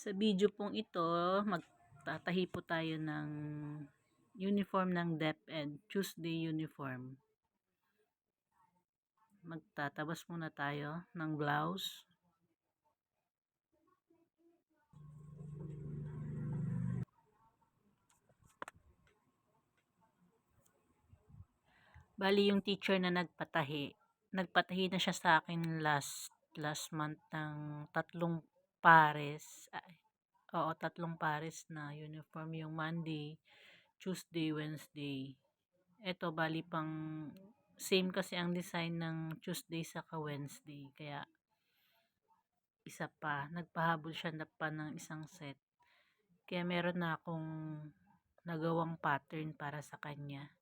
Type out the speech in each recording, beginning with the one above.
Sa video pong ito, magtatahi po tayo ng uniform ng DepEd, Tuesday uniform. Magtatabas muna tayo ng blouse. Bali yung teacher na nagpatahi na siya sa akin last month ng tatlong pares. Tatlong pares na uniform, yung Monday, Tuesday, Wednesday. Ito bali pang same kasi ang design ng Tuesday sa Wednesday, kaya isa pa, nagpahabol siya na pa ng isang set. Kaya meron na akong nagawang pattern para sa kanya.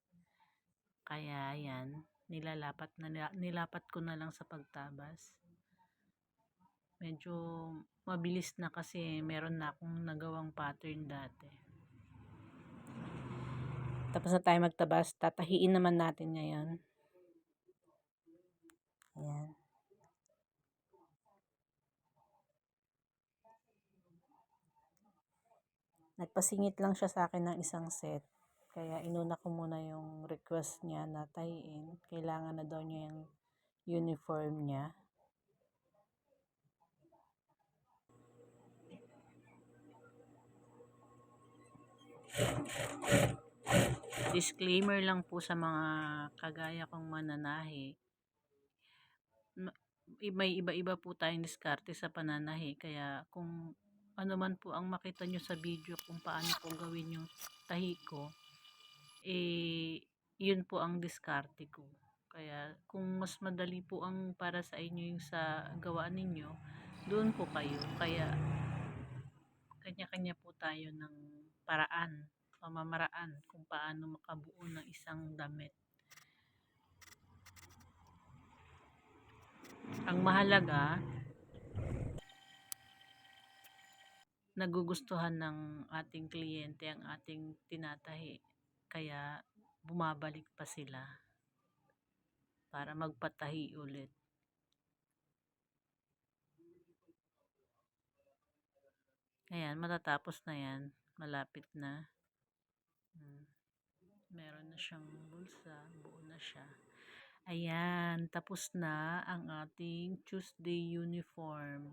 Kaya yan, nilapat ko na lang sa pagtabas. Medyo mabilis na kasi meron na akong nagawang pattern dati. Tapos na tayo magtabas, tatahiin naman natin ngayon. Ayan. Nagpasingit lang siya sa akin ng isang set. Kaya inuna ko muna yung request niya na tahiin. Kailangan na daw niya yung uniform niya. Disclaimer lang po sa mga kagaya kong mananahi. May iba-iba po tayong diskarte sa pananahi. Kaya kung ano man po ang makita nyo sa video kung paano po gawin yung tahi ko, yun po ang diskarte ko. Kaya kung mas madali po ang para sa inyo yung sa gawaan ninyo, doon po kayo. Kaya kanya-kanya po tayo ng pamamaraan kung paano makabuo ng isang damit. Ang mahalaga, nagugustuhan ng ating kliyente ang ating tinatahi. Kaya bumabalik pa sila para magpatahi ulit. Ayan, matatapos na yan. Malapit na. Meron na siyang bulsa. Buo na siya. Ayan, tapos na ang ating Tuesday uniform.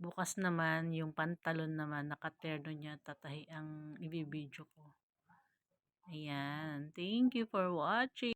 Bukas naman, yung pantalon naman, nakaterno niya, tatahi ang ibibidyo ko. Ayan, thank you for watching.